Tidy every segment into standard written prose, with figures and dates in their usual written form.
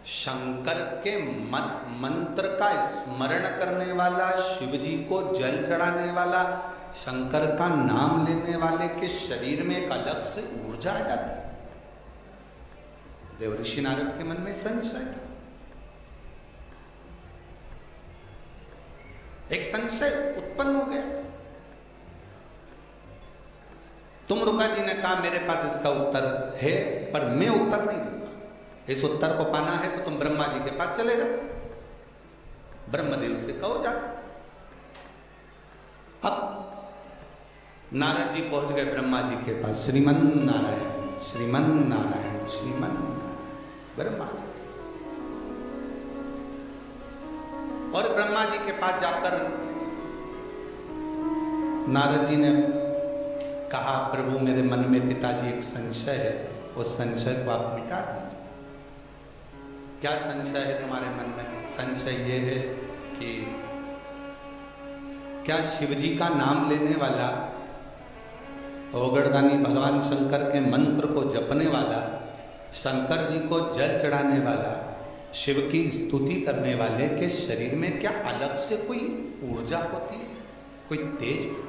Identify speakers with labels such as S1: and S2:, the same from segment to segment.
S1: शंकर के मंत्र का स्मरण करने वाला, शिव जी को जल चढ़ाने वाला, शंकर का नाम लेने वाले के शरीर में एक अलग से ऊर्जा आ जाती है। देवऋषि नारद के मन में संशय था, एक संशय उत्पन्न हो गया। तुम रुका जी ने कहा मेरे पास इसका उत्तर है, पर मैं उत्तर नहीं दूंगा। इस उत्तर को पाना है तो तुम ब्रह्मा जी के पास चले जाओ, ब्रह्मदेव से कहो जाकर। अब नारद जी पहुंच गए ब्रह्मा जी के पास। श्रीमन नारायण श्रीमन नारायण श्रीमन नारायण ब्रह्मा जी। और ब्रह्मा जी के पास जाकर नारद जी ने कहा, प्रभु मेरे मन में पिताजी एक संशय है, उस संशय को आप मिटा दीजिए। क्या संशय है तुम्हारे मन में? संशय ये है कि क्या शिव जी का नाम लेने वाला, ओगड़दानी भगवान शंकर के मंत्र को जपने वाला, शंकर जी को जल चढ़ाने वाला, शिव की स्तुति करने वाले के शरीर में क्या अलग से कोई ऊर्जा होती है, कोई तेज होता है?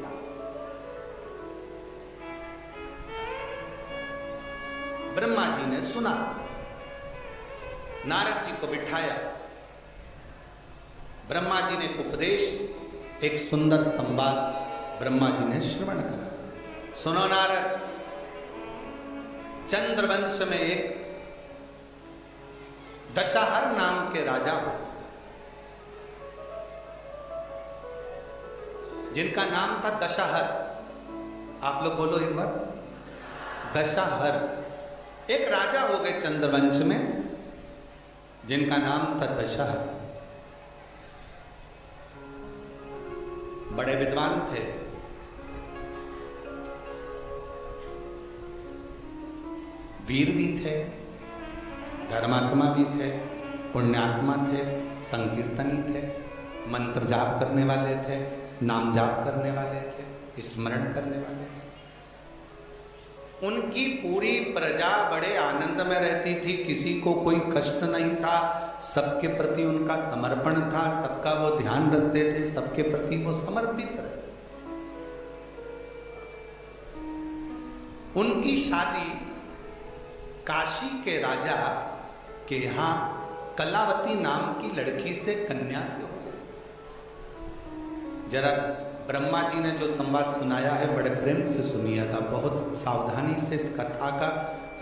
S1: ब्रह्मा जी ने सुना, नारद जी को बिठाया, ब्रह्मा जी ने उपदेश, एक सुंदर संवाद ब्रह्मा जी ने श्रवण करा। सुनो नारद, चंद्रवंश में एक दशहर नाम के राजा हो, जिनका नाम था दशहर। आप लोग बोलो एक बार, दशहर। एक राजा हो गए चंद्रवंश में जिनका नाम था दशहर। बड़े विद्वान थे, वीर भी थे, धर्मात्मा भी थे, पुण्यात्मा थे, संकीर्तनी थे, मंत्र जाप करने वाले थे, नाम जाप करने वाले थे, स्मरण करने वाले थे। उनकी पूरी प्रजा बड़े आनंद में रहती थी, किसी को कोई कष्ट नहीं था, सबके प्रति उनका समर्पण था, सबका वो ध्यान रखते थे, सबके प्रति वो समर्पित रहते। उनकी शादी काशी के राजा के यहाँ कलावती नाम की लड़की से, कन्या से हो गई। जरा ब्रह्मा जी ने जो संवाद सुनाया है बड़े प्रेम से सुनिएगा, बहुत सावधानी से इस कथा का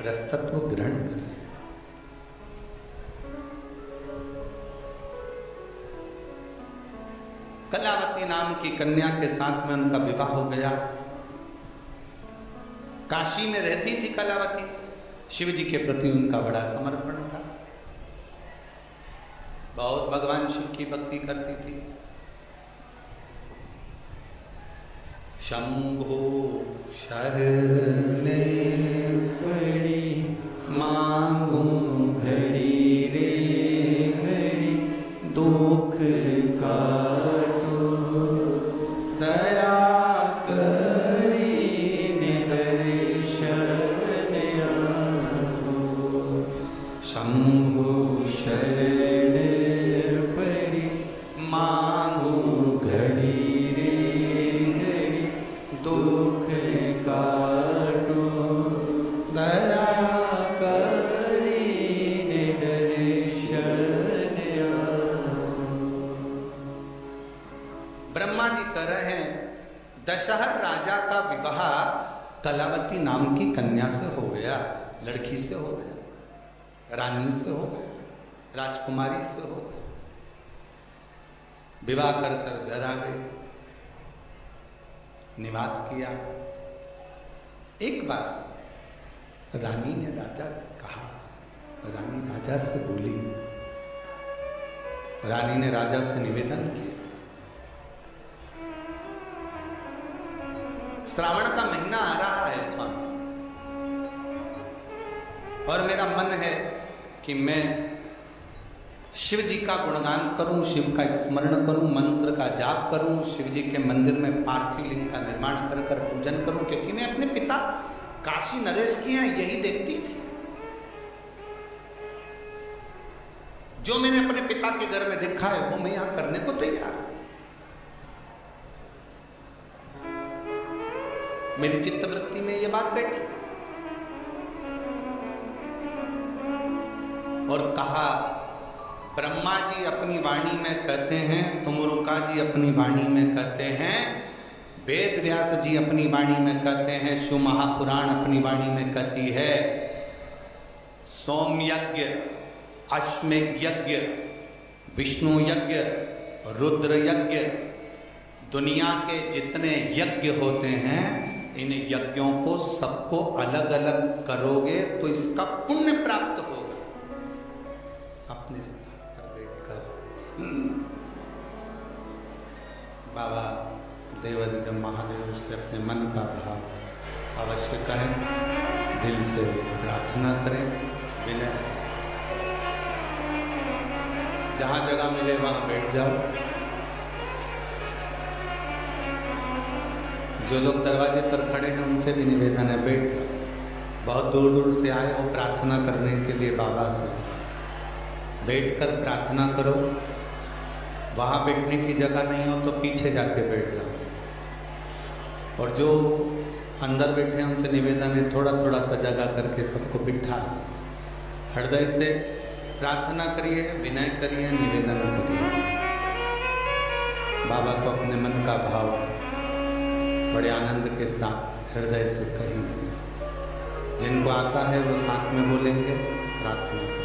S1: रसतत्व ग्रहण करिए। कलावती नाम की कन्या के साथ में उनका विवाह हो गया। काशी में रहती थी कलावती, शिव जी के प्रति उनका बड़ा समर्पण था, बहुत भगवान शिव की भक्ति करती थी। शंभो शरणे पड़ी मांगू घड़ी रे घड़ी, दुख काटो दया करी दर्शन आगो। शंभो शरणे पड़ी मांगू घड़ी दुख काटो दया करी दर्शन आगो। ब्रह्मा जी कह रहे हैं, दशहर राजा का विवाह कलावती नाम की कन्या से हो गया, लड़की से हो गया, रानी से हो गया, राजकुमारी से हो गया। विवाह कर कर घर आ गए, निवास किया। एक बार रानी ने राजा से कहा, रानी राजा से बोली, रानी ने राजा से निवेदन किया, श्रावण का महीना आ रहा है स्वामी, और मेरा मन है कि मैं शिव जी का गुणगान करूं, शिव का स्मरण करूं, मंत्र का जाप करूं, शिव जी के मंदिर में पार्थिव लिंग का निर्माण कर कर पूजन करूं, क्योंकि मैं अपने पिता काशी नरेश की यहाँ यही देखती थी। जो मैंने अपने पिता के घर में देखा है वो मैं यहां करने को तैयार हूं। मेरी चित्तवृत्ति में ये बात बैठी और कहा, ब्रह्मा जी अपनी वाणी में कहते हैं, तुमरुका जी अपनी वाणी में कहते हैं, वेद व्यास जी अपनी वाणी में कहते हैं, शिव महापुराण अपनी वाणी में कहती है, सोम यज्ञ, अश्वमेध यज्ञ, विष्णु यज्ञ, रुद्र यज्ञ, दुनिया के जितने यज्ञ होते हैं, इन यज्ञों को सबको अलग अलग करोगे तो इसका पुण्य प्राप्त होगा। अपने स्थान पर देखकर बाबा देवादिदेव महादेव से अपने मन का भाव अवश्य करें, दिल से प्रार्थना करें, विनय, जहां जगह मिले वहां बैठ जाओ। जो लोग दरवाजे पर खड़े हैं उनसे भी निवेदन है, बैठ जाओ। बहुत दूर दूर से आए हो प्रार्थना करने के लिए बाबा से, बैठकर प्रार्थना करो। वहाँ बैठने की जगह नहीं हो तो पीछे जाके बैठ जाओ। और जो अंदर बैठे हैं उनसे निवेदन है, थोड़ा थोड़ा सा जगह करके सबको बिठा, हृदय से प्रार्थना करिए, विनय करिए, निवेदन करिए। बाबा को अपने मन का भाव बड़े आनंद के साथ हृदय से कहिए। जिनको आता है वो साथ में बोलेंगे, प्रार्थना करेंगे।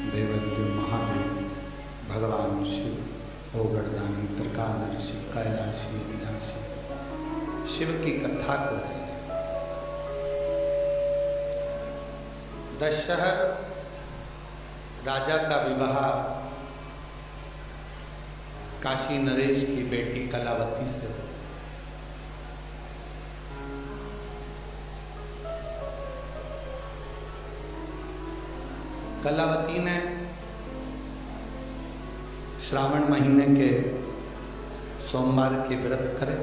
S1: देवादिदेव महादेव, भगवान शिव, ओगरदानी, त्रिकालदर्शी, कैलाशी, विनाशी, शिव की कथा कर रहे हैं। दशहर राजा का विवाह काशी नरेश की बेटी कलावती से हो। कलावती ने श्रावण महीने के सोमवार के व्रत करे,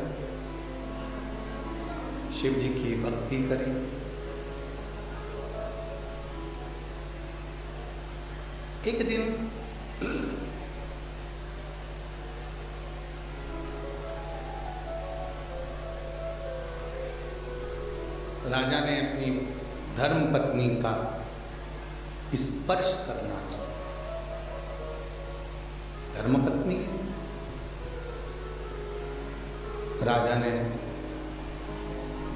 S1: शिव जी की भक्ति करी। एक दिन राजा ने अपनी धर्म पत्नी का स्पर्श करना चाहा। धर्म पत्नी राजा ने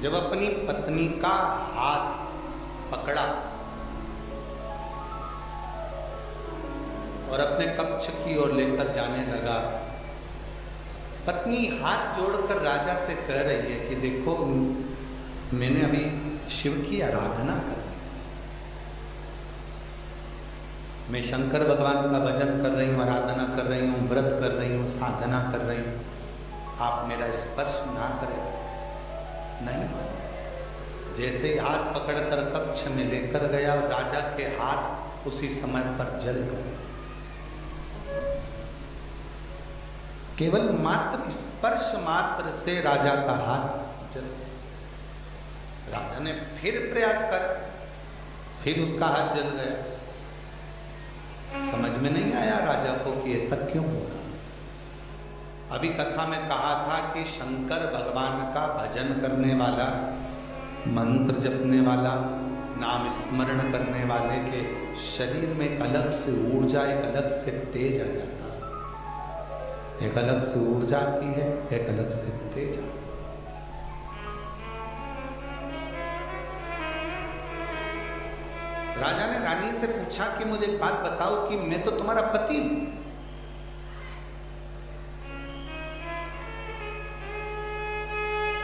S1: जब अपनी पत्नी का हाथ पकड़ा और अपने कक्ष की ओर लेकर जाने लगा, पत्नी हाथ जोड़कर राजा से कह रही है कि देखो, मैंने अभी शिव की आराधना कर ली, मैं शंकर भगवान का भजन कर रही हूँ, आराधना कर रही हूँ, व्रत कर रही हूँ, साधना कर रही हूँ, आप मेरा स्पर्श ना करें। नहीं माना। जैसे हाथ पकड़कर कक्ष में लेकर गया और राजा के हाथ उसी समय पर जल गए। केवल मात्र स्पर्श मात्र से राजा का हाथ जल गया। राजा ने फिर प्रयास करा, फिर उसका हाथ जल गया। समझ में नहीं आया राजा को कि ऐसा क्यों हो रहा। अभी कथा में कहा था कि शंकर भगवान का भजन करने वाला, मंत्र जपने वाला, नाम स्मरण करने वाले के शरीर में एक अलग से ऊर्जा, एक अलग से तेज आ जाता है। एक अलग से ऊर्जा आती है, एक अलग से तेज आता है। राजा ने रानी से पूछा कि मुझे एक बात बताओ कि मैं तो तुम्हारा पति हूं,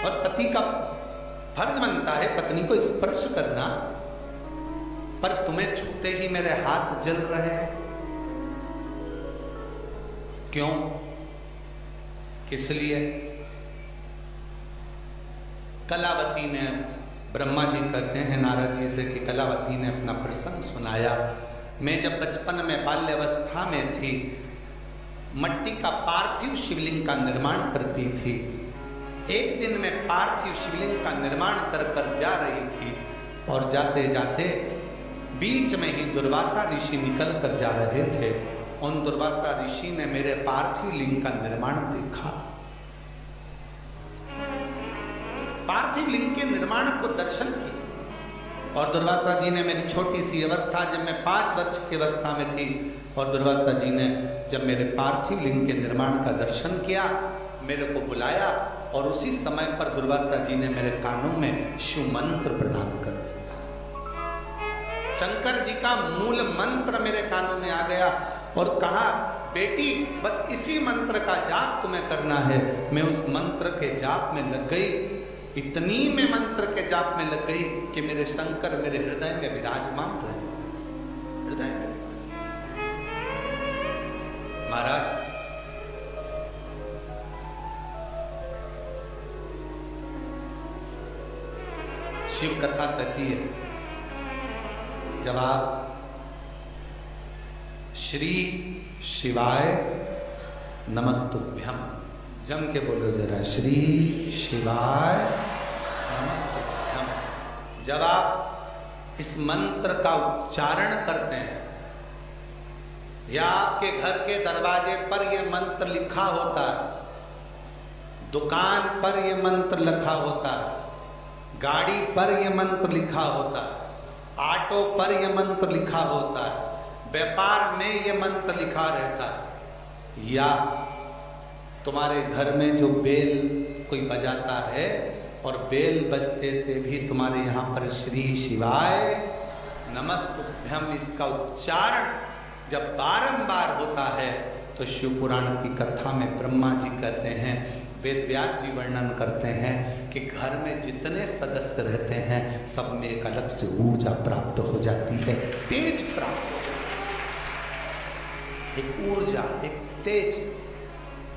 S1: और पति का फर्ज बनता है पत्नी को स्पर्श करना, पर तुम्हें छूते ही मेरे हाथ जल रहे हैं, क्यों, किस लिए? कलावती ने, ब्रह्मा जी कहते हैं नारद जी से कि कलावती ने अपना प्रसंग सुनाया। मैं जब बचपन में बाल्यावस्था में थी, मट्टी का पार्थिव शिवलिंग का निर्माण करती थी। एक दिन मैं पार्थिव शिवलिंग का निर्माण कर कर जा रही थी और जाते जाते बीच में ही दुर्वासा ऋषि निकल कर जा रहे थे। उन दुर्वासा ऋषि ने मेरे पार्थिव लिंग का निर्माण देखा। पार्थिव लिंग के निर्माण को दर्शन किया, और दुर्वासा जी ने मेरी छोटी सी अवस्था, जब मैं 5 वर्ष की अवस्था में थी, और दुर्वासा जी ने जब मेरे पार्थिव लिंग के निर्माण का दर्शन किया, मेरे को बुलाया, और उसी समय पर दुर्वासा जी ने मेरे कानों में शिव मंत्र प्रदान कर दिया। शंकर जी का मूल मंत्र मेरे कानों में आ गया और कहा, बेटी बस इसी मंत्र का जाप तुम्हें करना है। मैं उस मंत्र के जाप में लग गई। इतनी मैं मंत्र के जाप में लग गई कि मेरे शंकर मेरे हृदय में विराजमान रहे। हृदय में महाराज, शिव कथा कहती है, जब आप श्री शिवाय नमस्तुभ्यम, जम के बोलो जरा, श्री शिवाय नमस्तुभ्यम, जब आप इस मंत्र का उच्चारण करते हैं, या आपके घर के दरवाजे पर यह मंत्र लिखा होता है, दुकान पर यह मंत्र लिखा होता है, गाड़ी पर यह मंत्र लिखा होता है, ऑटो पर यह मंत्र लिखा होता है, व्यापार में यह मंत्र लिखा रहता है, या तुम्हारे घर में जो बेल कोई बजाता है और बेल बजते से भी तुम्हारे यहाँ पर श्री शिवाय नमस्तुभ्यम इसका उच्चारण जब बारंबार होता है, तो शिव पुराण की कथा में ब्रह्मा जी कहते हैं, वेद व्यास जी वर्णन करते हैं कि घर में जितने सदस्य रहते हैं सब में एक अलग से ऊर्जा प्राप्त हो जाती है, तेज प्राप्त हो जाती है, एक ऊर्जा, एक तेज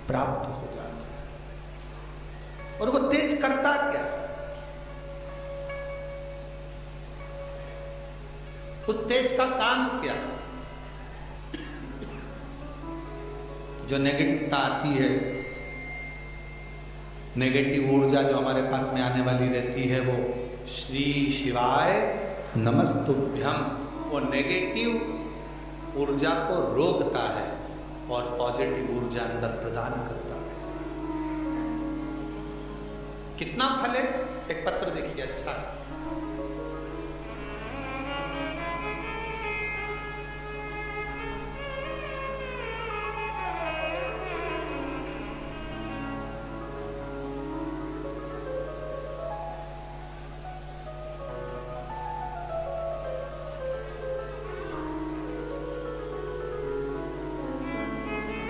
S1: प्राप्त हो जाता है। और वो तेज करता क्या? उस तेज का काम क्या? जो नेगेटिवता आती है, नेगेटिव ऊर्जा जो हमारे पास में आने वाली रहती है, वो श्री शिवाय नमस्तुभ्यम, वो नेगेटिव ऊर्जा को रोकता है और पॉजिटिव ऊर्जा अंदर प्रदान करता है। कितना फल है? एक पत्र देखिए, अच्छा है।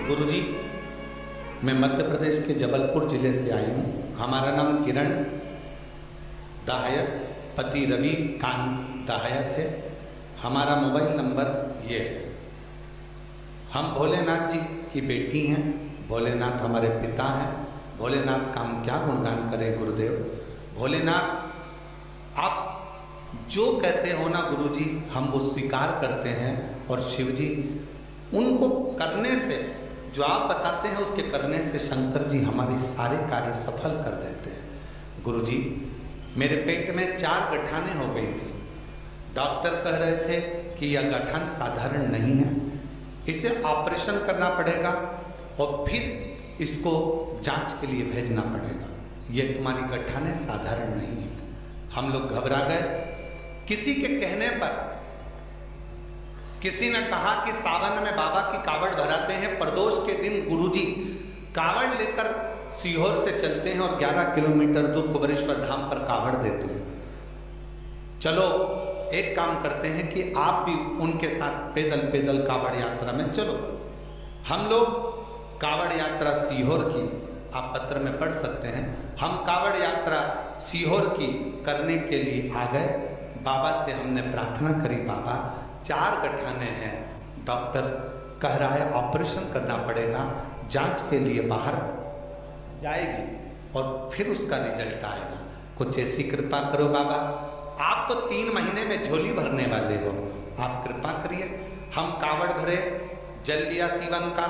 S1: गुरुजी, मैं मध्य प्रदेश के जबलपुर जिले से आई हूँ। हमारा नाम किरण दाहयत, पति रवि कांत दाहयत है। हमारा मोबाइल नंबर ये है। हम भोलेनाथ जी की बेटी हैं। भोलेनाथ हमारे पिता हैं। भोलेनाथ का हम क्या गुणगान करें गुरुदेव। भोलेनाथ आप जो कहते हो ना गुरुजी, हम वो स्वीकार करते हैं। और शिव जी, उनको करने से, जो आप बताते हैं उसके करने से शंकर जी हमारे सारे कार्य सफल कर देते हैं। गुरुजी, मेरे पेट में 4 गठाने हो गई थी। डॉक्टर कह रहे थे कि यह गठन साधारण नहीं है, इसे ऑपरेशन करना पड़ेगा और फिर इसको जांच के लिए भेजना पड़ेगा। ये तुम्हारी गठाने साधारण नहीं है। हम लोग घबरा गए। किसी के कहने पर किसी ने कहा कि सावन में बाबा की कावड़ भराते हैं। प्रदोष के दिन गुरुजी कावड़ लेकर सीहोर से चलते हैं और 11 किलोमीटर दूर कुबेरेश्वर धाम पर कावड़ देते हैं। चलो एक काम करते हैं कि आप भी उनके साथ पैदल पैदल कावड़ यात्रा में चलो। हम लोग कावड़ यात्रा सीहोर की, आप पत्र में पढ़ सकते हैं, हम कावड़ यात्रा सीहोर की करने के लिए आ गए। बाबा से हमने प्रार्थना करी, बाबा 4 गठाने हैं, डॉक्टर कह रहा है ऑपरेशन करना पड़ेगा, जांच के लिए बाहर जाएगी और फिर उसका रिजल्ट आएगा। कुछ ऐसी कृपा करो बाबा। आप तो 3 महीने में झोली भरने वाले हो, आप कृपा करिए। हम कावड़ भरे, जल लिया सीवन का,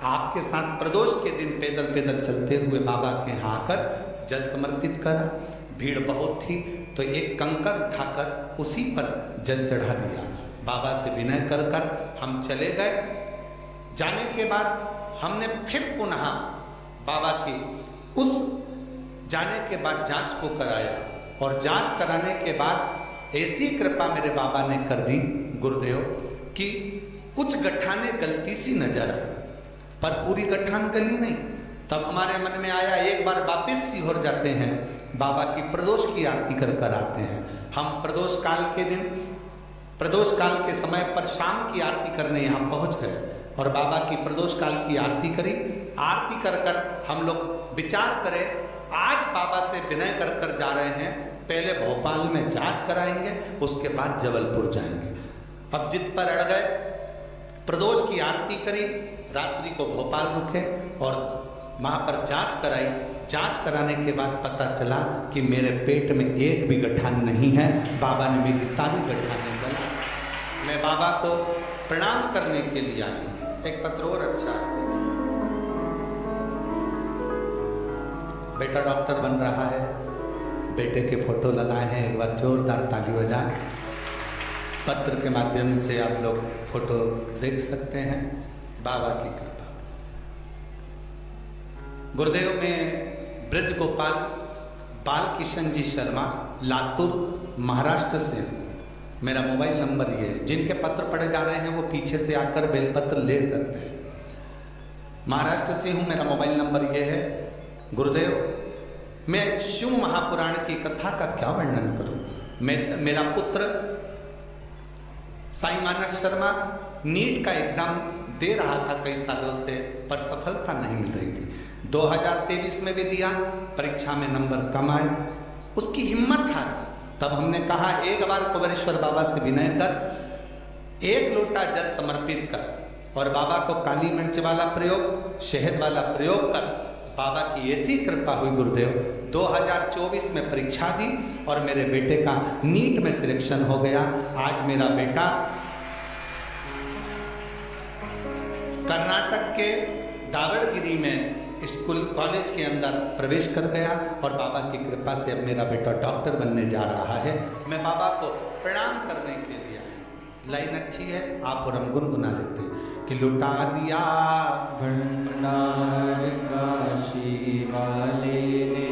S1: आपके साथ प्रदोष के दिन पैदल पैदल चलते हुए बाबा के यहाँ आकर जल समर्पित करा। भीड़ बहुत थी तो एक कंकर उठाकर उसी पर जल चढ़ा दिया। बाबा से विनय कर कर हम चले गए। जाने के बाद हमने फिर पुनः बाबा की उस जाने के बाद जांच को कराया और जांच कराने के बाद ऐसी कृपा मेरे बाबा ने कर दी गुरुदेव कि कुछ गठाने गलती सी नजर आए, पर पूरी गठान गली नहीं। तब हमारे मन में आया एक बार वापिस सीहोर जाते हैं, बाबा की प्रदोष की आरती कर कर आते हैं। हम प्रदोष काल के दिन, प्रदोष काल के समय पर शाम की आरती करने यहाँ पहुँच गए और बाबा की प्रदोष काल की आरती करी। आरती कर कर हम लोग विचार करें, आज बाबा से विनय कर कर जा रहे हैं, पहले भोपाल में जांच कराएंगे, उसके बाद जबलपुर जाएंगे। अब जिद पर अड़ गए, प्रदोष की आरती करी, रात्रि को भोपाल रुके और वहाँ पर जांच कराई। जांच कराने के बाद पता चला कि मेरे पेट में एक भी गठान नहीं है। बाबा ने मेरी सारी गठानें गला। मैं बाबा को प्रणाम करने के लिए आई। एक पत्र और अच्छा है, बेटा डॉक्टर बन रहा है, बेटे के फोटो लगाए हैं, एक बार जोरदार ताली बजाएं। पत्र के माध्यम से आप लोग फोटो देख सकते हैं। बाबा की कृपा। गुरुदेव में ब्रज गोपाल बाल किशन जी शर्मा, लातूर महाराष्ट्र से हूँ। मेरा मोबाइल नंबर ये है। जिनके पत्र पढ़े जा रहे हैं वो पीछे से आकर बेलपत्र ले सकते हैं। महाराष्ट्र से हूँ, मेरा मोबाइल नंबर ये है। गुरुदेव, मैं शिव महापुराण की कथा का क्या वर्णन करूँ। मेरा पुत्र साई मानस शर्मा नीट का एग्जाम दे रहा था कई सालों से, पर सफलता नहीं मिल रही थी। 2023 में भी दिया, परीक्षा में नंबर कम आए, उसकी हिम्मत हारी। तब हमने कहा एक बार कुबेरेश्वर बाबा से विनय कर, 1 लोटा जल समर्पित कर और बाबा को काली मिर्च वाला प्रयोग, शहद वाला प्रयोग कर। बाबा की ऐसी कृपा हुई गुरुदेव, 2024 में परीक्षा दी और मेरे बेटे का नीट में सिलेक्शन हो गया। आज मेरा बेटा कर्नाटक के दावड़गिरी में स्कूल कॉलेज के अंदर प्रवेश कर गया और बाबा की कृपा से अब मेरा बेटा डॉक्टर बनने जा रहा है। मैं बाबा को प्रणाम करने के लिए आया। लाइन अच्छी है, आप और हम गुनगुना लेते कि लुटा दिया
S2: भंडार काशी वाले ने